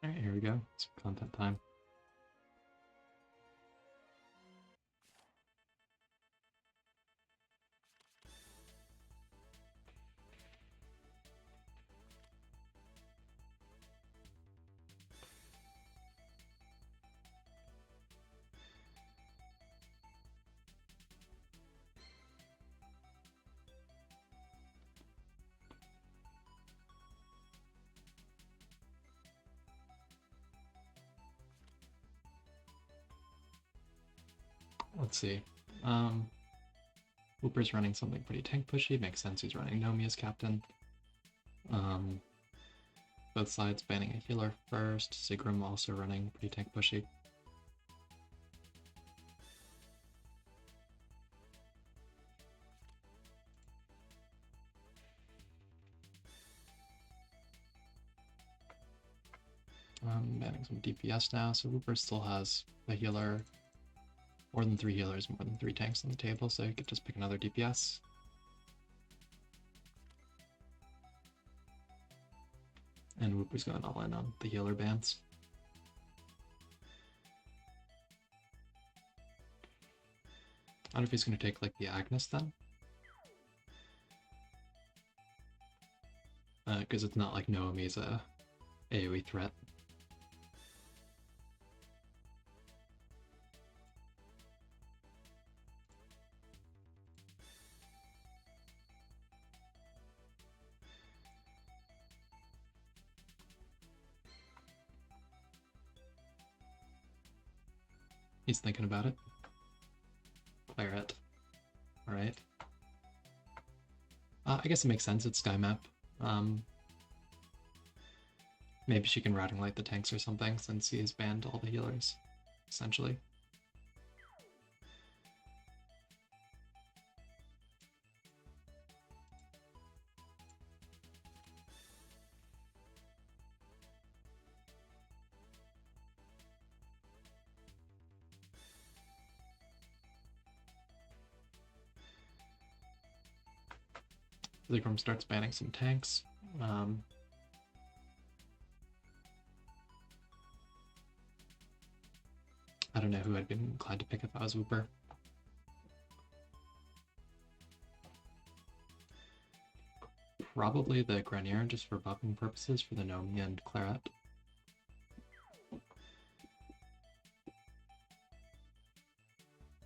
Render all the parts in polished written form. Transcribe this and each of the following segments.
Alright, here we go. It's content time. Let's see. Wooper's running something pretty tank pushy. Makes sense he's running Nomi as captain. Both sides banning a healer first. Zigram also running pretty tank pushy. Banning some DPS now, so Wooper still has a healer, more than 3 healers, more than 3 tanks on the table, so he could just pick another DPS. And Wooper's going all in on the healer bans. I don't know if he's going to take like the Agnes then. Because it's not like Noomi's a AoE threat. He's thinking about it. Clear it. Alright. I guess it makes sense, it's Sky Map. Maybe she can routing light the tanks or something since he has banned all the healers, essentially. Zigram starts banning some tanks. I don't know who I'd been inclined to pick if I was Wooper. Probably the Grenier, just for buffing purposes for the Nomi and Claret.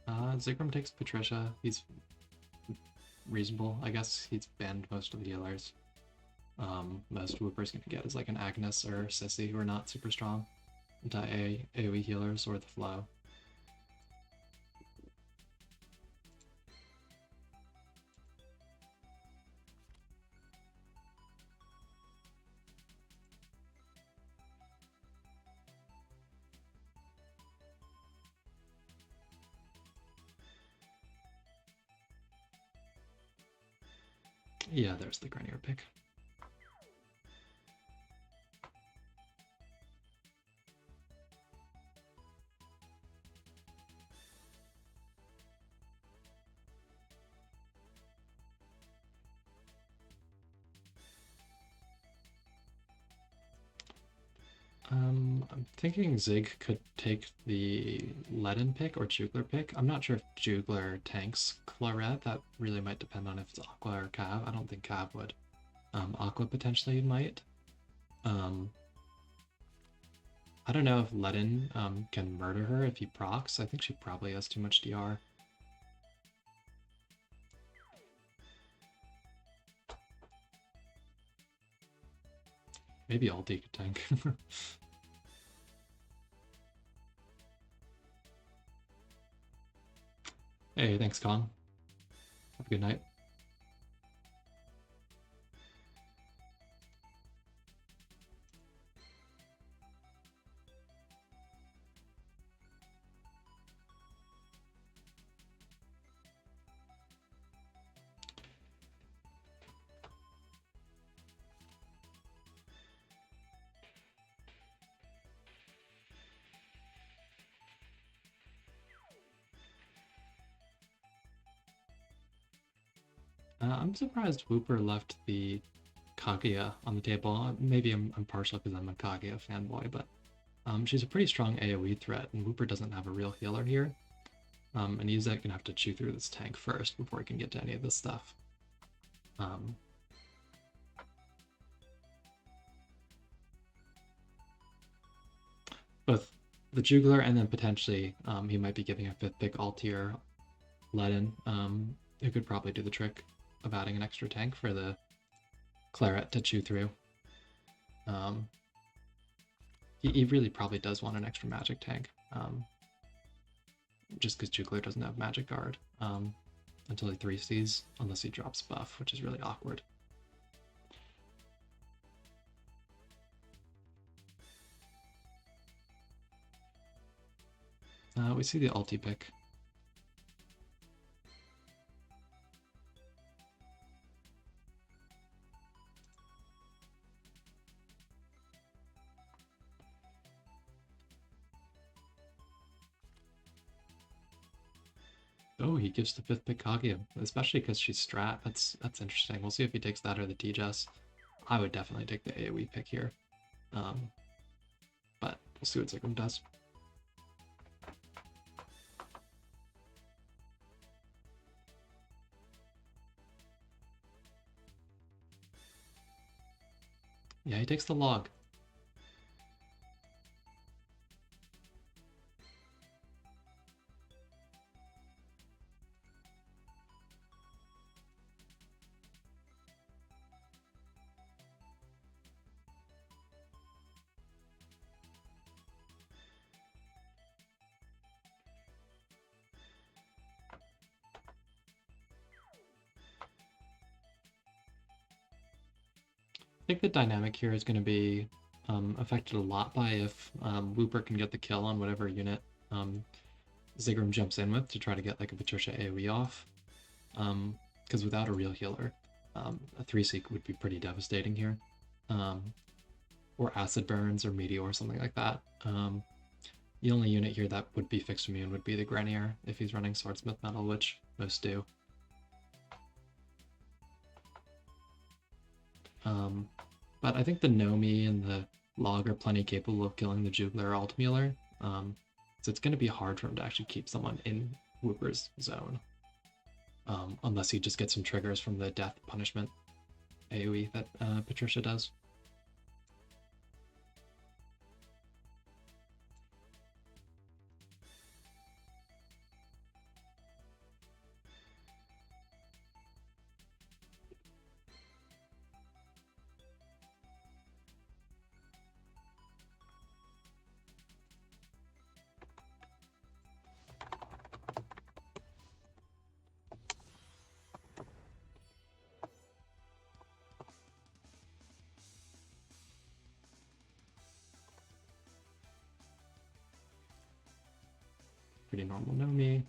Zigram takes Patricia. He's reasonable. I guess he's banned most of the healers. Most Wooper's gonna get is like an Agnes or Sissy who are not super strong anti-AoE healers or the flow. Yeah, there's the Grenier pick. I'm thinking Zig could take the Ledin pick or Jugler pick. I'm not sure if Jugler tanks Claret. That really might depend on if it's Aqua or Cav. I don't think Cav would. Aqua potentially might. I don't know if Ledin can murder her if he procs. I think she probably has too much DR. Maybe Ulti could tank. Hey, thanks, Con. Have a good night. I'm surprised Wooper left the Kaguya on the table. Maybe I'm partial because I'm a Kaguya fanboy, but she's a pretty strong AoE threat, and Wooper doesn't have a real healer here. And he's gonna have to chew through this tank first before he can get to any of this stuff. Both the Jugler and then potentially he might be giving a 5th pick all-tier Ledin, who could probably do the trick of adding an extra tank for the Claret to chew through. He really probably does want an extra magic tank, just because Jugler doesn't have magic guard until he 3Cs, unless he drops buff, which is really awkward. We see the ulti pick. Oh, he gives the 5th pick Kaguya, especially because she's strat. That's interesting. We'll see if he takes that or the TJS. I would definitely take the AoE pick here. But we'll see what Zigram does. Yeah, he takes the log. I think the dynamic here is going to be affected a lot by if Wooper can get the kill on whatever unit Zigram jumps in with to try to get like a Patricia AoE off. Because without a real healer, a 3-seek would be pretty devastating here. Or Acid Burns or Meteor or something like that. The only unit here that would be fixed immune would be the Grenier if he's running Swordsmith Metal, which most do. But I think the Nomi and the Log are plenty capable of killing the Jugler or Altmueller, so it's going to be hard for him to actually keep someone in Wooper's zone, unless he just gets some triggers from the death punishment AoE that Patricia does. Pretty normal Nomi,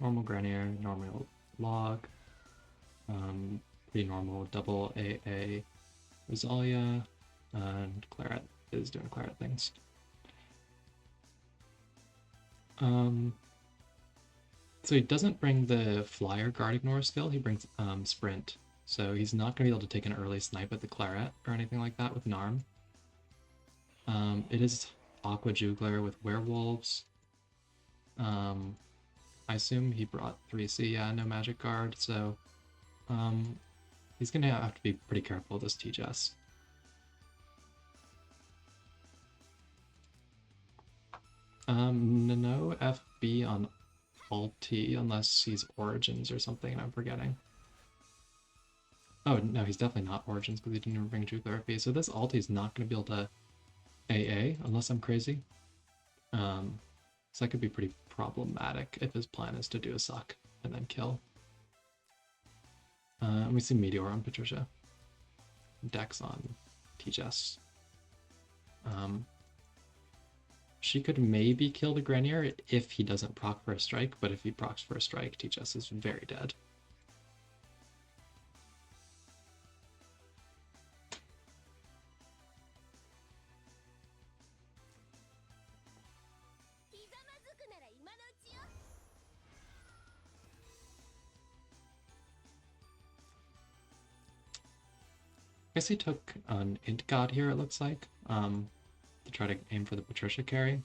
normal Grenier, normal Log, pretty normal double AA Rosalia, and Claret is doing Claret things. So he doesn't bring the Flyer Guard Ignore skill, he brings Sprint. So he's not going to be able to take an early snipe at the Claret or anything like that with Narm. It is Aqua Jugler with Werewolves. I assume he brought 3C, yeah, no magic guard, so he's gonna have to be pretty careful with this TJS. No FB on ulti unless he's Origins or something and I'm forgetting. Oh, no, he's definitely not Origins because he didn't even bring Jugler FB, so this ulti is not going to be able to AA unless I'm crazy. So that could be pretty problematic if his plan is to do a suck and then kill. And we see Meteor on Patricia. Dex on TJS. She could maybe kill the Grenier if he doesn't proc for a strike, but if he procs for a strike, TJS is very dead. guess he took an Int God here, it looks like, to try to aim for the Patricia carry.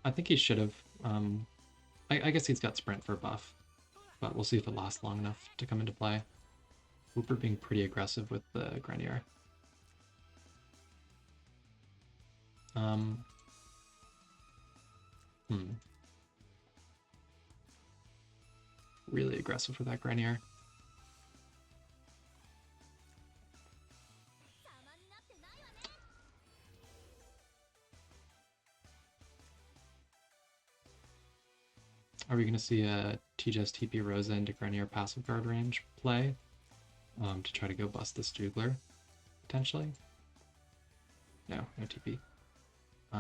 I think he should have. I guess he's got Sprint for buff, but we'll see if it lasts long enough to come into play. Wooper being pretty aggressive with the Grenier. Really aggressive with that Grenier. Are we going to see a TJS TP Rosa into Grenier passive guard range play to try to go bust this Jugler, potentially? No TP.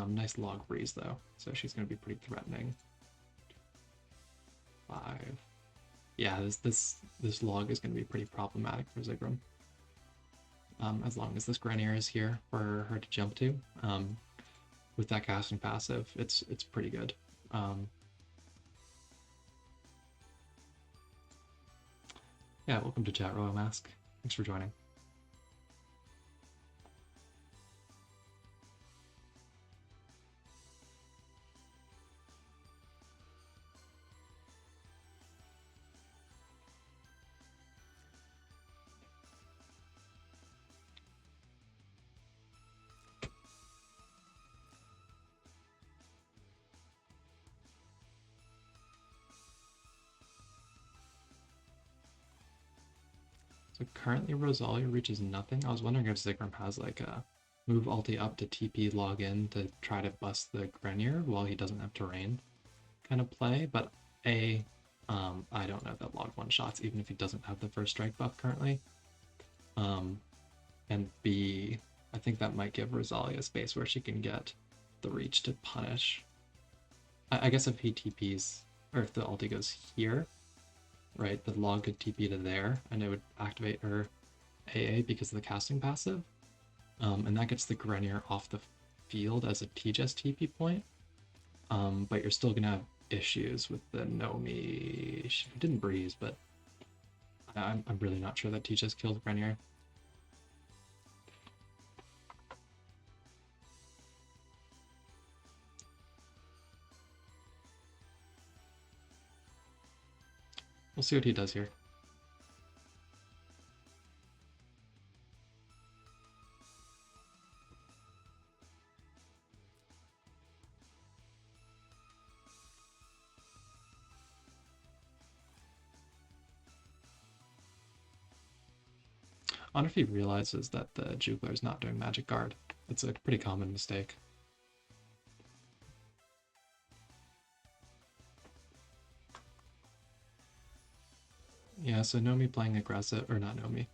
Nice log breeze though, so she's going to be pretty threatening. 5. Yeah, this log is going to be pretty problematic for Zigram. As long as this Grenier is here for her to jump to. With that casting passive, it's pretty good. Yeah, welcome to chat, Royal Mask. Thanks for joining. So currently Rosalia reaches nothing. I was wondering if Zigram has like a move ulti up to TP log in to try to bust the Grenier while he doesn't have terrain kind of play, but I don't know that log one shots even if he doesn't have the first strike buff currently. And B, I think that might give Rosalia space where she can get the reach to punish. I guess if he TPs, or if the ulti goes here, right, the log could TP to there, and it would activate her AA because of the casting passive. And that gets the Grenier off the field as a TJS TP point. But you're still gonna have issues with the Nomi. She didn't breeze, but I'm really not sure that TJS kills Grenier. We'll see what he does here. I wonder if he realizes that the Jugler is not doing Magic Guard. It's a pretty common mistake. Yeah, so Nomi playing aggressive, or not Nomi,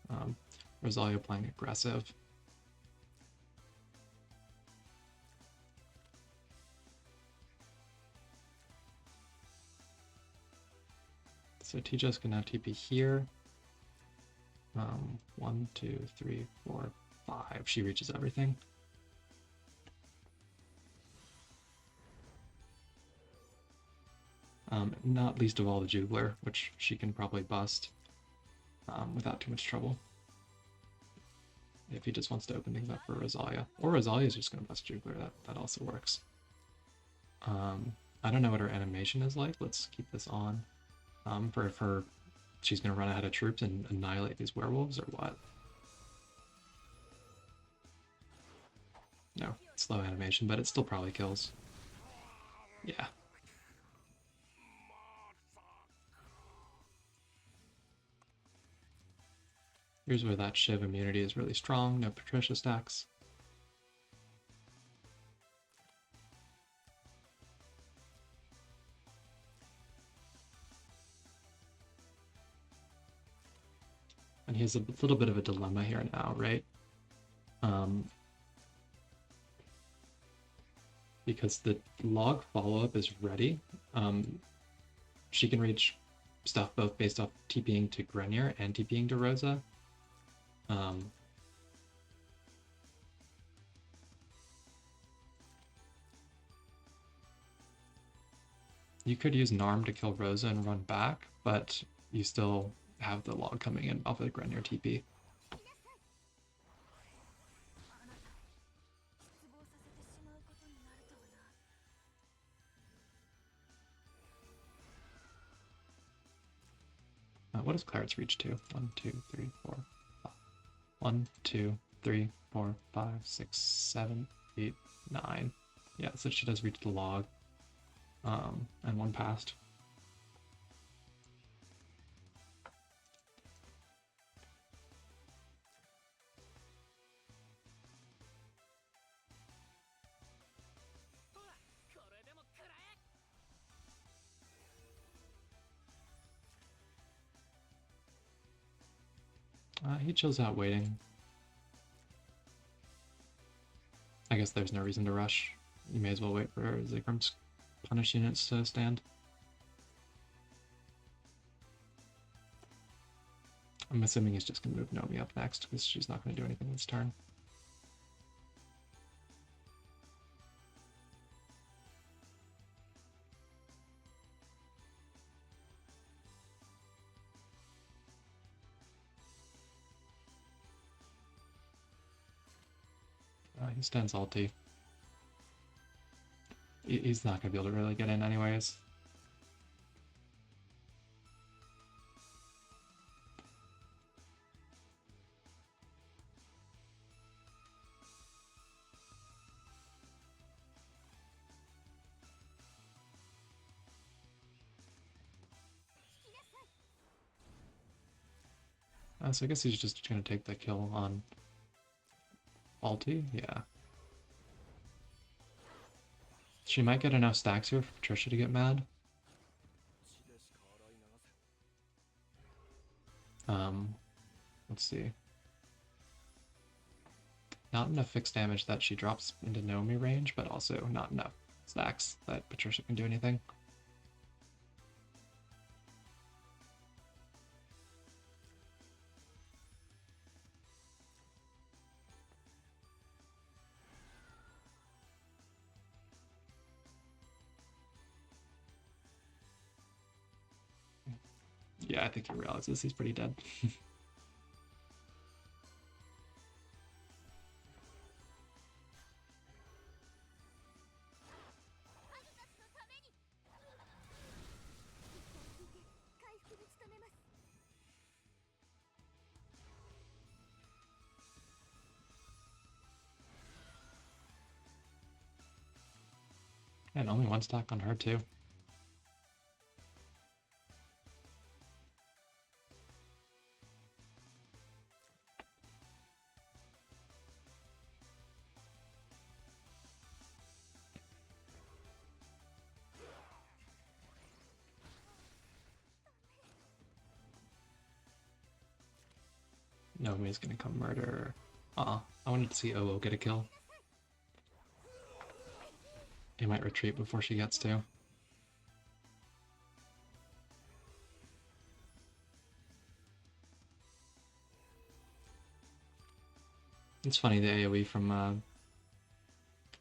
Rosalia playing aggressive. So TJS can now TP here. 1, 2, 3, 4, 5. She reaches everything. Not least of all the Jugler, which she can probably bust without too much trouble. If he just wants to open things up for Rosalia. Or Rosalia is just going to bust Jugler, that also works. I don't know what her animation is like. Let's keep this on. For if she's going to run ahead of troops and annihilate these werewolves or what? No, slow animation, but it still probably kills. Yeah. Here's where that Shiv immunity is really strong, no Patricia stacks. And he has a little bit of a dilemma here now, right? Because the log follow-up is ready. She can reach stuff both based off TPing to Grenier and TPing to Rosa. You could use Narm to kill Rosa and run back, but you still have the log coming in off of the Grenier TP. What does Clarence reach to? 1, 2, 3, 4, 5. 1, 2, 3, 4, 5, 6, 7, 8, 9. Yeah, so she does reach the log. And one past. He chills out waiting. I guess there's no reason to rush. You may as well wait for Zigram's punish units to stand. I'm assuming he's just going to move Nomi up next because she's not going to do anything this turn. He stands ulti. He's not going to be able to really get in anyways. So I guess he's just going to take the kill on ulti? Yeah. She might get enough stacks here for Patricia to get mad. Let's see. Not enough fixed damage that she drops into Nomi range, but also not enough stacks that Patricia can do anything. Yeah, I think he realizes he's pretty dead. And only one stack on her too. Nomi's gonna come murder. I wanted to see Oo get a kill. He might retreat before she gets to. It's funny, the AoE from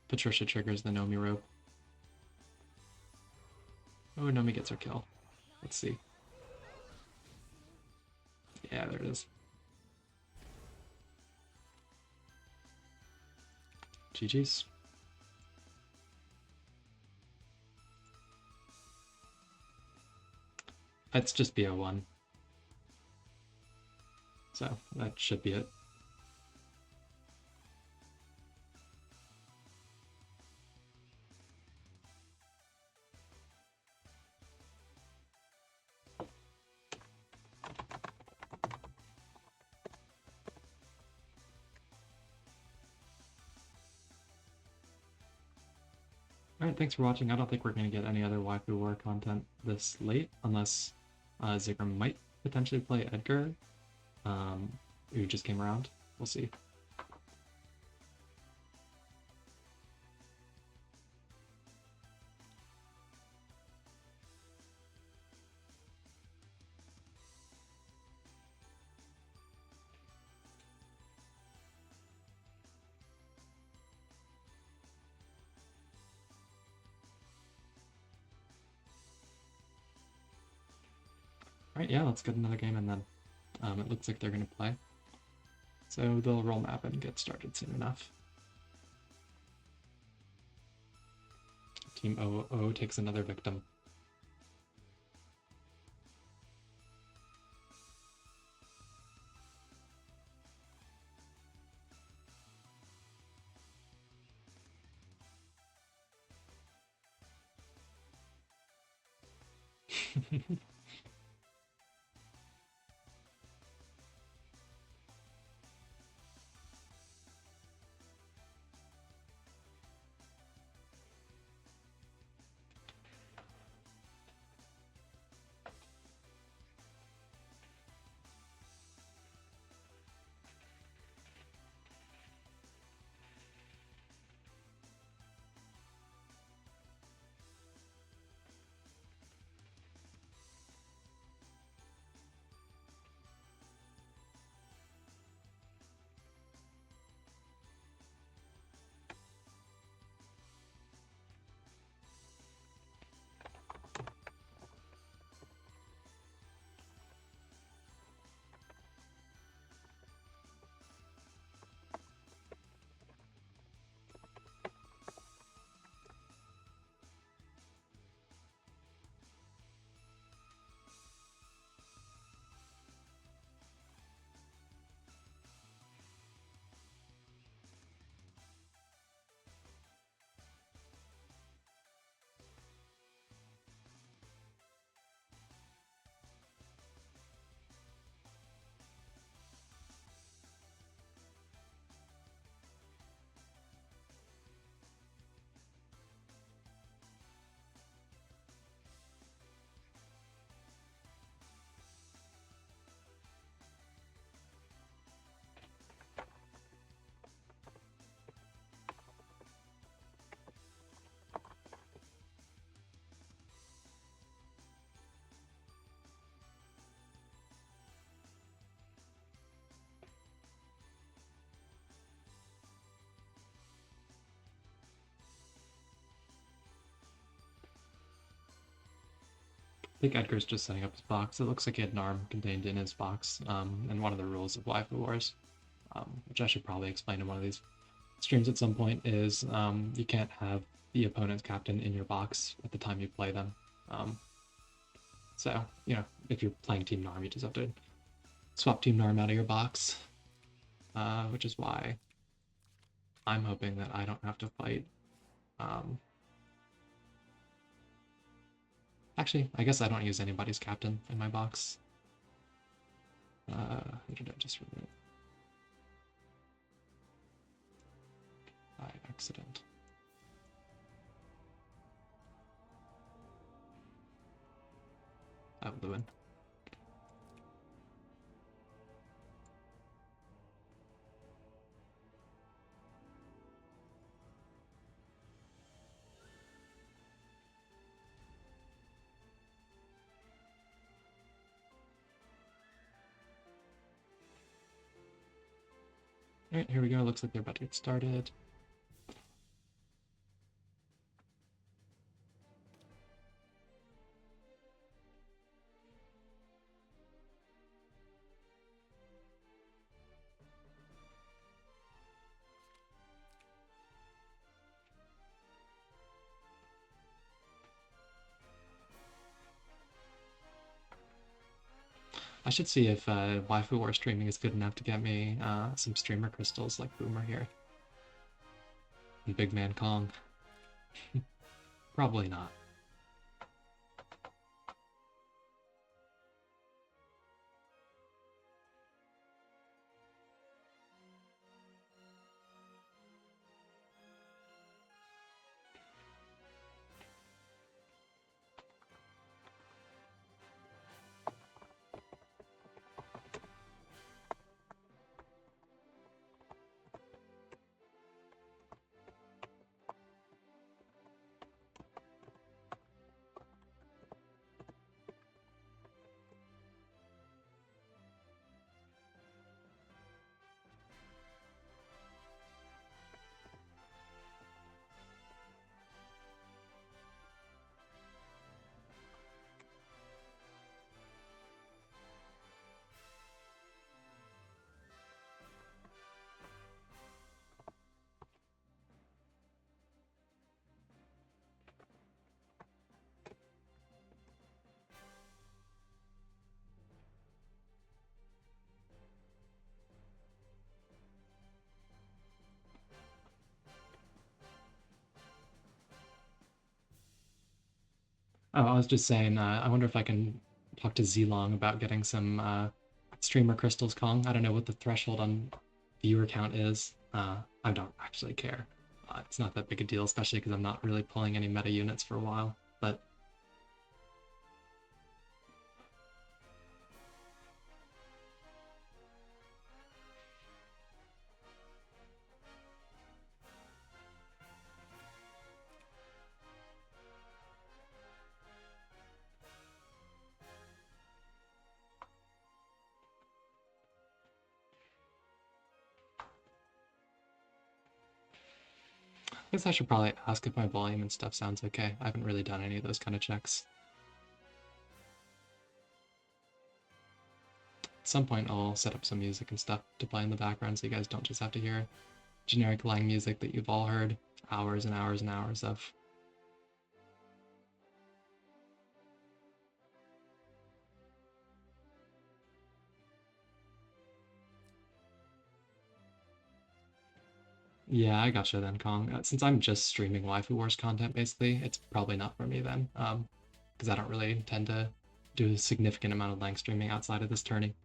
Patricia triggers the Nomi rope. Oh, Nomi gets her kill. Let's see. Yeah, there it is. GG's. It's just BO1. So, that should be it. Alright, thanks for watching. I don't think we're going to get any other waifu war content this late, unless Zigram might potentially play Edgar, who just came around. We'll see. Alright, yeah, let's get another game and then it looks like they're going to play. So they'll roll map and get started soon enough. Team OO takes another victim. I think Edgar's just setting up his box. It looks like he had an arm contained in his box, and one of the rules of Waifu Wars, which I should probably explain in one of these streams at some point, is you can't have the opponent's captain in your box at the time you play them. So, you know, if you're playing Team Narm, you just have to swap Team Narm out of your box, which is why I'm hoping that I don't have to fight. Actually, I guess I don't use anybody's captain in my box. Who did I just remove? By accident. Oh, Lewin. Alright, here we go. Looks like they're about to get started. I should see if Waifu War streaming is good enough to get me some streamer crystals like Boomer here. And Big Man Kong. Probably not. Oh, I was just saying, I wonder if I can talk to Zlong about getting some streamer crystals, Kong. I don't know what the threshold on viewer count is. I don't actually care. It's not that big a deal, especially because I'm not really pulling any meta units for a while. But I guess I should probably ask if my volume and stuff sounds okay. I haven't really done any of those kind of checks. At some point, I'll set up some music and stuff to play in the background so you guys don't just have to hear generic Lang music that you've all heard hours and hours and hours of. Yeah, I gotcha then, Kong. Since I'm just streaming Waifu Wars content, basically, it's probably not for me then, because I don't really tend to do a significant amount of Lang streaming outside of this tourney.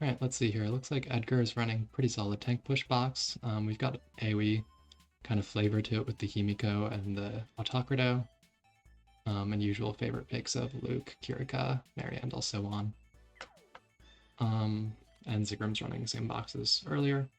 All right, let's see here. It looks like Edgar is running pretty solid tank push box. We've got AoE kind of flavor to it with the Himiko and the Autocrato, and usual favorite picks of Luke, Kirika, Mariandel, so on. And Zigram's running the same boxes earlier.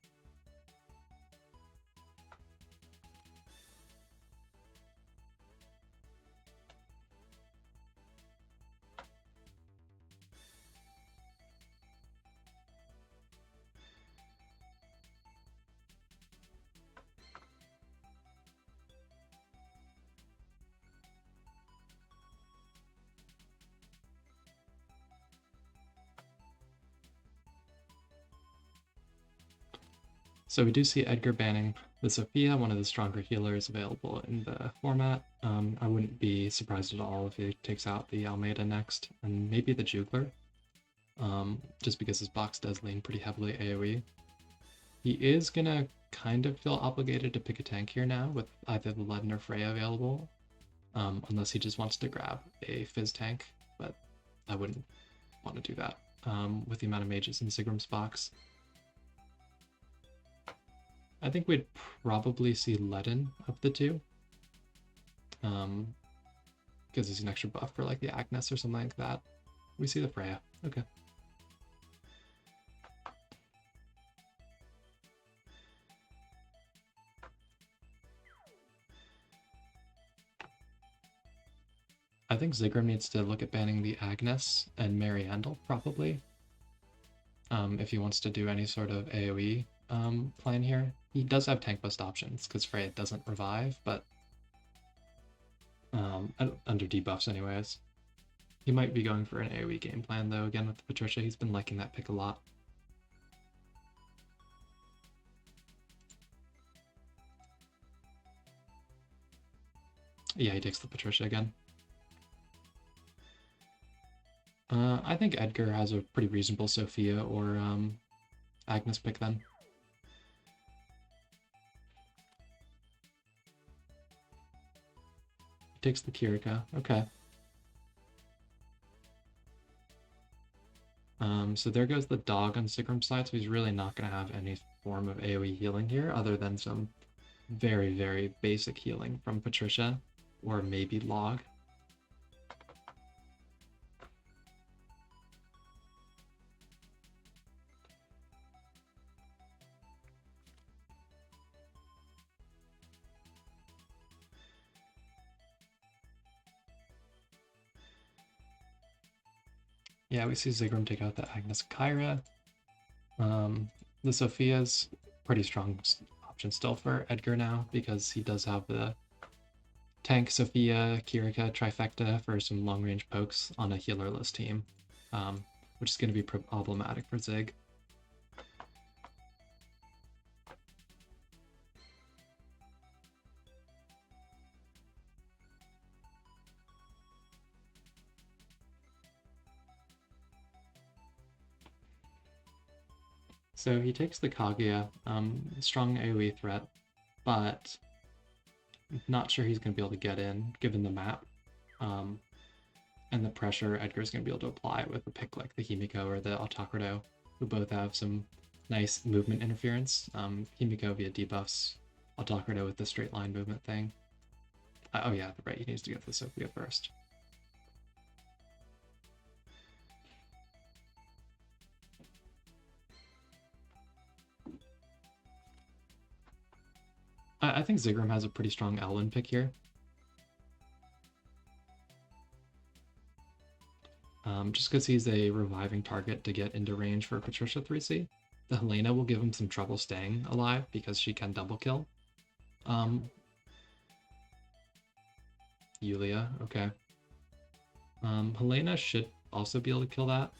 So we do see Edgar banning the Sophia, one of the stronger healers available in the format. I wouldn't be surprised at all if he takes out the Almeida next, and maybe the Jugler, just because his box does lean pretty heavily AoE. He is gonna kind of feel obligated to pick a tank here now with either the Ledin or Freya available, unless he just wants to grab a Fizz tank, but I wouldn't want to do that with the amount of mages in Zigram's box. I think we'd probably see Ledin of the two. Gives us an extra buff for like the Agnes or something like that. We see the Freya. Okay. I think Zigram needs to look at banning the Agnes and Mariandel, probably. If he wants to do any sort of AoE plan here. He does have tank bust options, because Freya doesn't revive, but under debuffs anyways. He might be going for an AoE game plan, though, again with Patricia. He's been liking that pick a lot. Yeah, he takes the Patricia again. I think Edgar has a pretty reasonable Sophia or Agnes pick then. He takes the Kirika. Okay. So there goes the dog on Zigram's side, so he's really not going to have any form of AoE healing here other than some very, very basic healing from Patricia or maybe Log. Yeah, we see Zigram take out the Agnes Kyra. The Sophia's pretty strong option still for Edgar now because he does have the tank Sophia Kirika trifecta for some long range pokes on a healerless team, which is going to be problematic for Zig. So he takes the Kaguya, strong AoE threat, but not sure he's going to be able to get in given the map. And the pressure Edgar's going to be able to apply with a pick like the Himiko or the Autocrato, who both have some nice movement interference. Himiko via debuffs, Autocrato with the straight line movement thing. Oh yeah, right, he needs to get the Sophia first. I think Zigram has a pretty strong Elwyn pick here. Just because he's a reviving target to get into range for Patricia 3C. The Helena will give him some trouble staying alive because she can double kill. Yulia, okay. Helena should also be able to kill that.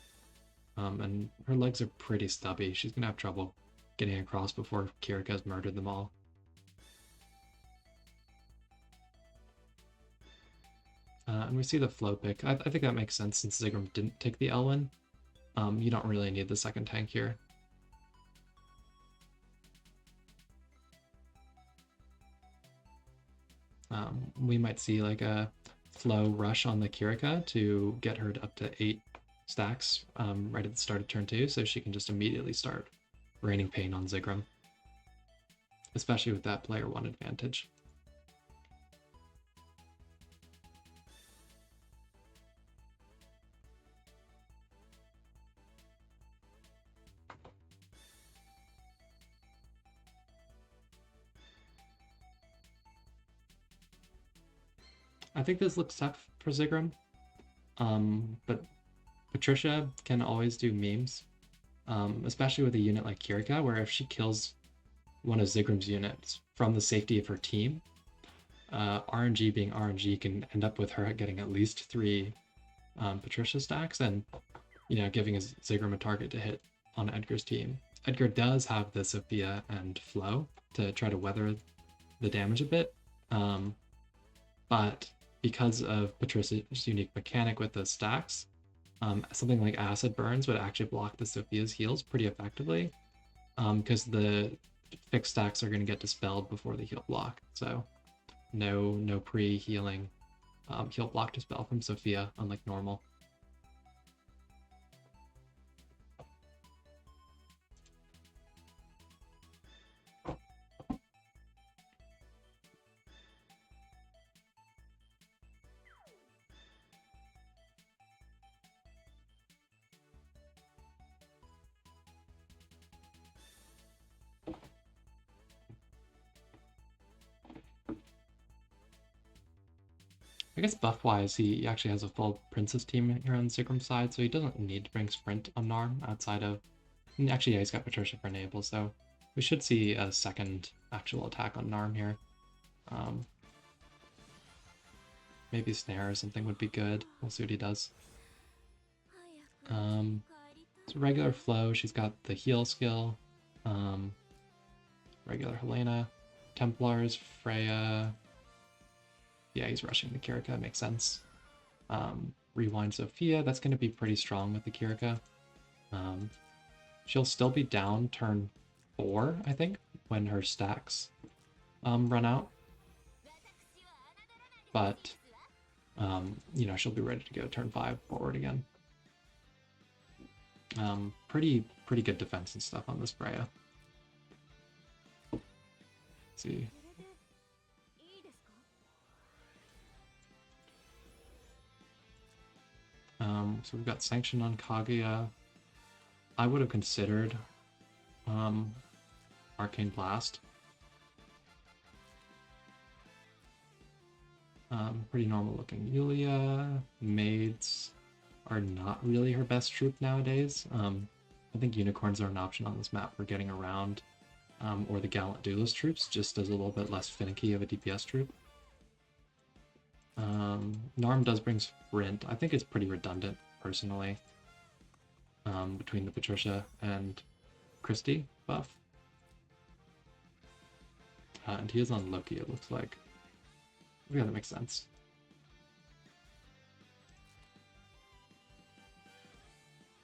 And her legs are pretty stubby. She's gonna have trouble getting across before Kirika's murdered them all. And we see the flow pick. I think that makes sense since Zigram didn't take the Elwyn. You don't really need the second tank here. We might see like a flow rush on the Kirika to get her up to 8 stacks right at the start of turn 2, so she can just immediately start raining pain on Zigram. Especially with that player 1 advantage. I think this looks tough for Zigram, but Patricia can always do memes, especially with a unit like Kirika, where if she kills one of Zigram's units from the safety of her team, RNG being RNG can end up with her getting at least 3 Patricia stacks and, giving Zigram a target to hit on Edgar's team. Edgar does have the Sophia and Flow to try to weather the damage a bit, but because of Patricia's unique mechanic with the stacks, something like Acid Burns would actually block the Sophia's heals pretty effectively, because the fixed stacks are going to get dispelled before the heal block. So no pre-healing heal block dispel from Sophia, unlike normal. I guess buff-wise, he actually has a full Princess team here on Zigram's side, so he doesn't need to bring Sprint on Narm outside of... Actually, yeah, he's got Patricia for Enable, so we should see a second actual attack on Narm here. Maybe Snare or something would be good. We'll see what he does. So regular Flow, she's got the heal skill. Regular Helena. Templars, Freya... Yeah, he's rushing the Kirika, makes sense. Rewind Sophia, that's going to be pretty strong with the Kirika. She'll still be down turn 4, I think, when her stacks run out. But, she'll be ready to go turn 5 forward again. Pretty good defense and stuff on this Freya. Let's see. So we've got Sanction on Kaguya. I would have considered Arcane Blast. Pretty normal looking Yulia. Maids are not really her best troop nowadays. I think unicorns are an option on this map for getting around, or the Gallant Duelist troops, just as a little bit less finicky of a DPS troop. Narm does bring Sprint. I think it's pretty redundant, personally, between the Patricia and Christie buff. And he is on Loki, it looks like. Yeah, that makes sense.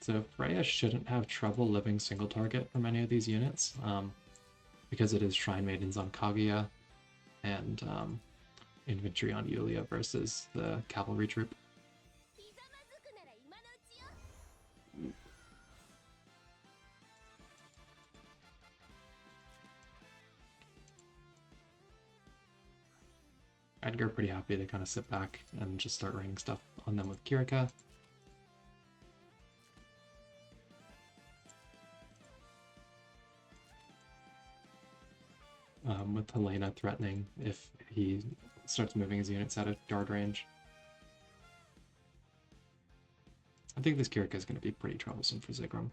So Freya shouldn't have trouble living single target from any of these units, because it is Shrine Maidens on Kaguya and infantry on Yulia versus the cavalry troop. Edgar pretty happy to kind of sit back and just start raining stuff on them with Kirika. With Helena threatening if he starts moving his units out of guard range. I think this Kirika is going to be pretty troublesome for Zigram.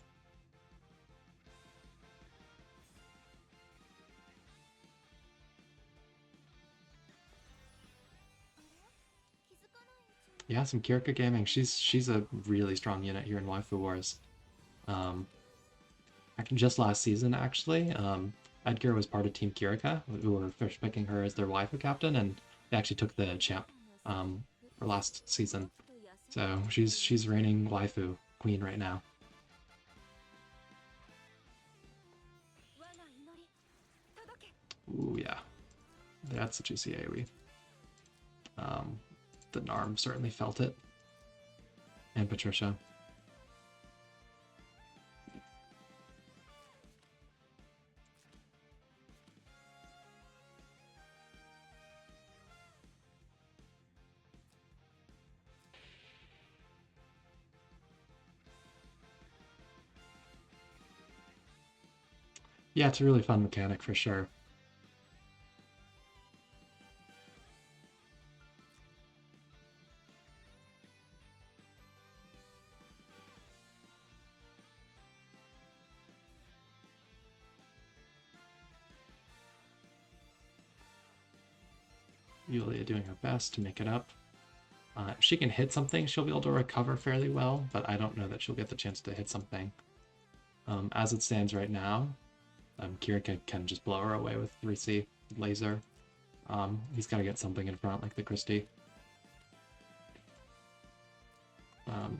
Yeah, some Kirika gaming. She's a really strong unit here in Waifu Wars. Just last season, actually, Edgar was part of Team Kirika, who were first picking her as their waifu captain, and they actually took the champ for last season. So she's reigning waifu queen right now. Ooh, yeah. That's a juicy AoE. The Narm certainly felt it. And Patricia. Yeah, it's a really fun mechanic for sure. Yulia doing her best to make it up. If she can hit something, she'll be able to recover fairly well, but I don't know that she'll get the chance to hit something. As it stands right now, Kirika can just blow her away with 3C laser. He's got to get something in front, like the Christie.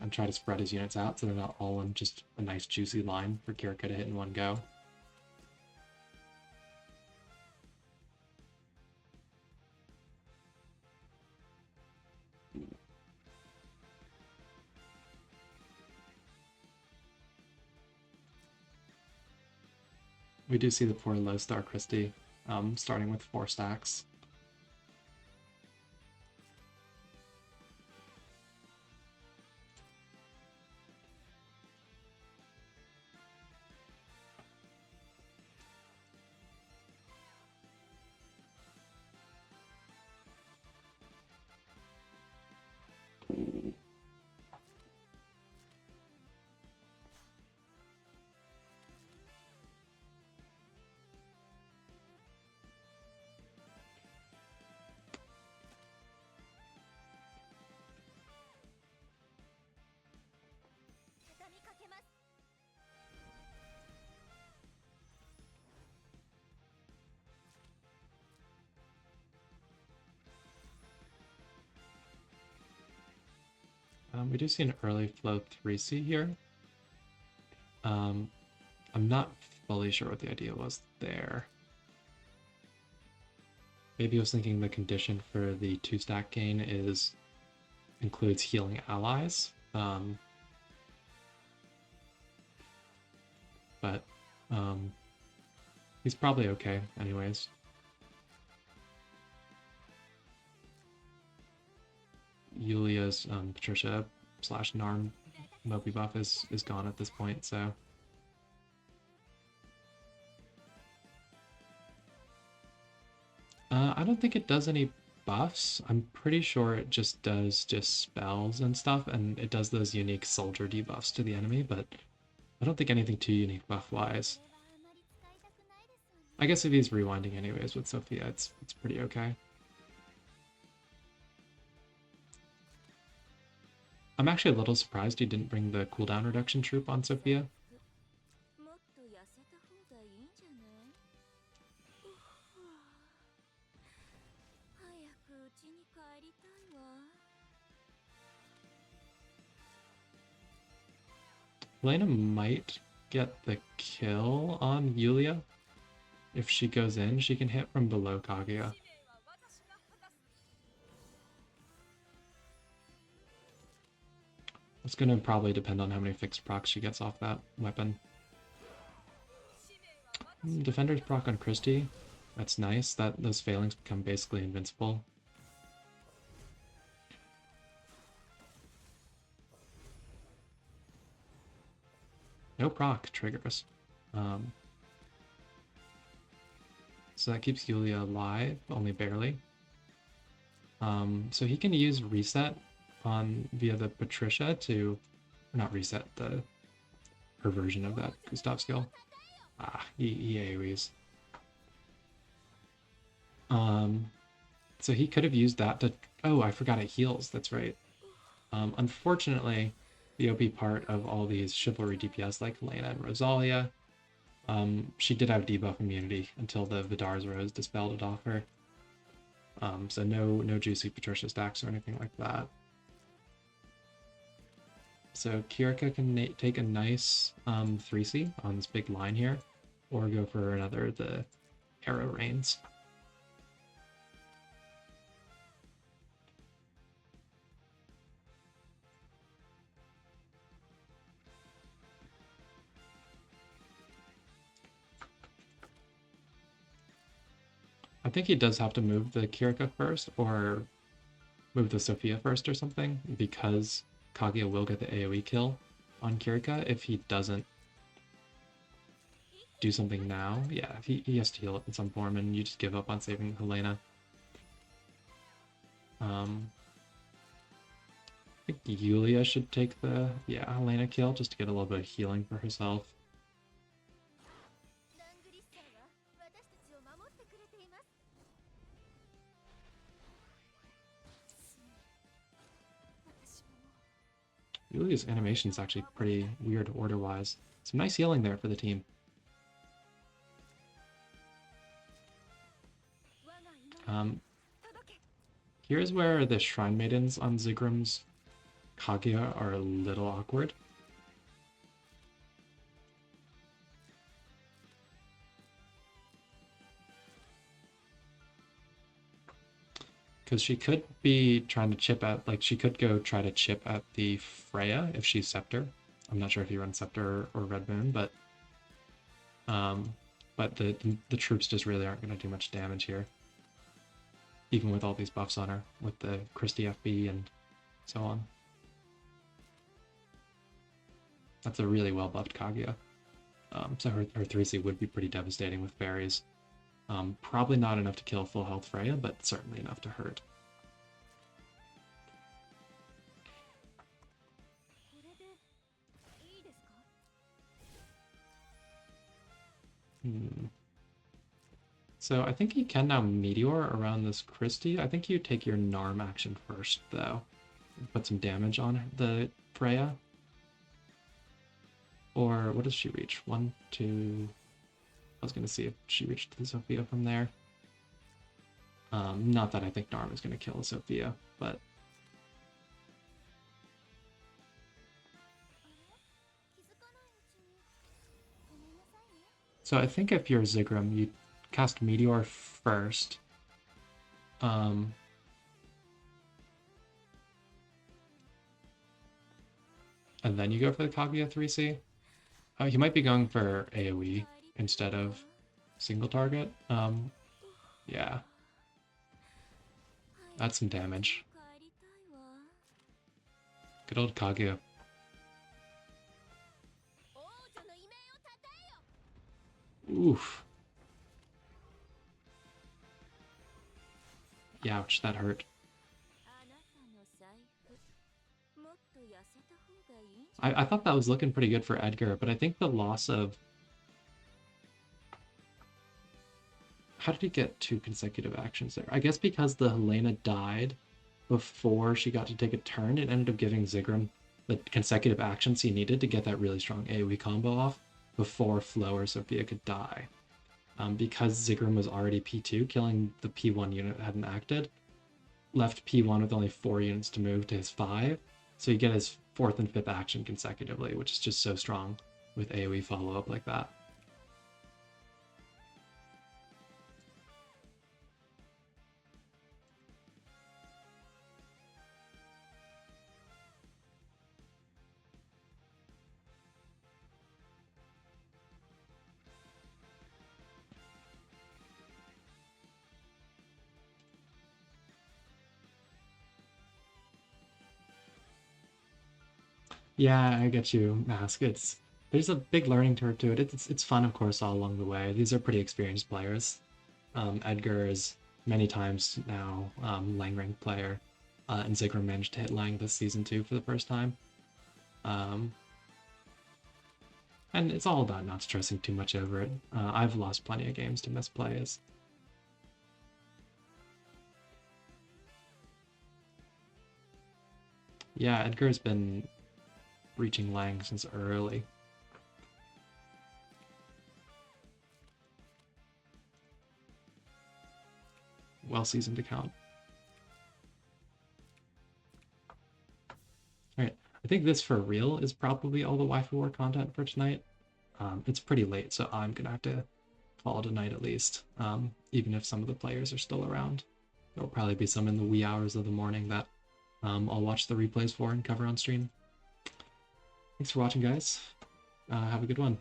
And try to spread his units out so they're not all in just a nice juicy line for Kirika to hit in one go. We do see the poor low star Christie starting with 4 stacks. We do see an early flow 3C here. I'm not fully sure what the idea was there. Maybe I was thinking the condition for the 2-stack gain includes healing allies. But he's probably okay anyways. Yulia's Patricia / Narm Moby buff is gone at this point, so I don't think it does any buffs. I'm pretty sure it just does spells and stuff, and it does those unique soldier debuffs to the enemy, but I don't think anything too unique buff-wise. I guess if he's rewinding anyways with Sophia, it's pretty okay. I'm actually a little surprised he didn't bring the cooldown reduction troop on Sophia. Helena might get the kill on Yulia. If she goes in, she can hit from below Kaguya. It's going to probably depend on how many fixed procs she gets off that weapon. Defender's proc on Christie. That's nice. Those failings become basically invincible. No proc triggers. So that keeps Yulia alive, only barely. So he can use reset on via the Patricia to, not reset, her version of that Gustav skill. He AoEs. So he could have used that to, oh, I forgot it heals, that's right. Unfortunately, the OP part of all these chivalry DPS like Helena and Rosalia, she did have debuff immunity until the Vidar's Rose dispelled it off her. So no juicy Patricia stacks or anything like that. So Kirika can take a nice 3C on this big line here, or go for another the Arrow Rains. I think he does have to move the Kirika first, or move the Sophia first or something, because Kaguya will get the AoE kill on Kirika if he doesn't do something now. Yeah, he has to heal it in some form, and you just give up on saving Helena. I think Yulia should take the, Helena kill, just to get a little bit of healing for herself. Yulia's animation is actually pretty weird order-wise. Some nice healing there for the team. Here's where the Shrine Maidens on Zigram's Kaguya are a little awkward. Because she could be trying to chip at, like, she could go try to chip at the Freya if she's Scepter. I'm not sure if you run Scepter or Red Moon, but the troops just really aren't going to do much damage here. Even with all these buffs on her, with the Christie FB and so on. That's a really well buffed Kaguya. So her 3C would be pretty devastating with fairies. Probably not enough to kill full health Freya, but certainly enough to hurt. So I think you can now Meteor around this Christie. I think you take your Narm action first, though. Put some damage on the Freya. Or what does she reach? 1, 2... I was going to see if she reached the Sophia from there. Not that I think Narm is going to kill Sophia, but... So I think if you're Zigram, you cast Meteor first. And then you go for the Kaguya 3C. You might be going for AoE instead of single target. Yeah. That's some damage. Good old Kaguya. Oof. Ouch, that hurt. I thought that was looking pretty good for Edgar, but I think the loss of... How did he get 2 consecutive actions there? I guess because the Helena died before she got to take a turn, it ended up giving Zigram the consecutive actions he needed to get that really strong AoE combo off before Flo or Sophia could die. Because Zigram was already P2, killing the P1 unit that hadn't acted, left P1 with only 4 units to move to his 5, so he'd get his fourth and fifth action consecutively, which is just so strong with AoE follow-up like that. Yeah, I get you, Mask. There's a big learning curve to it. It's fun, of course, all along the way. These are pretty experienced players. Edgar is many times now Lang rank player, and Zigram managed to hit Lang this season too for the first time. Um, and it's all about not stressing too much over it. I've lost plenty of games to misplays. Yeah, Edgar's been reaching Lang since early. Well-seasoned account. Alright, I think this for real is probably all the Waifu War content for tonight. It's pretty late, so I'm gonna have to call it a night at least, even if some of the players are still around. There'll probably be some in the wee hours of the morning that I'll watch the replays for and cover on stream. Thanks for watching, guys. Have a good one.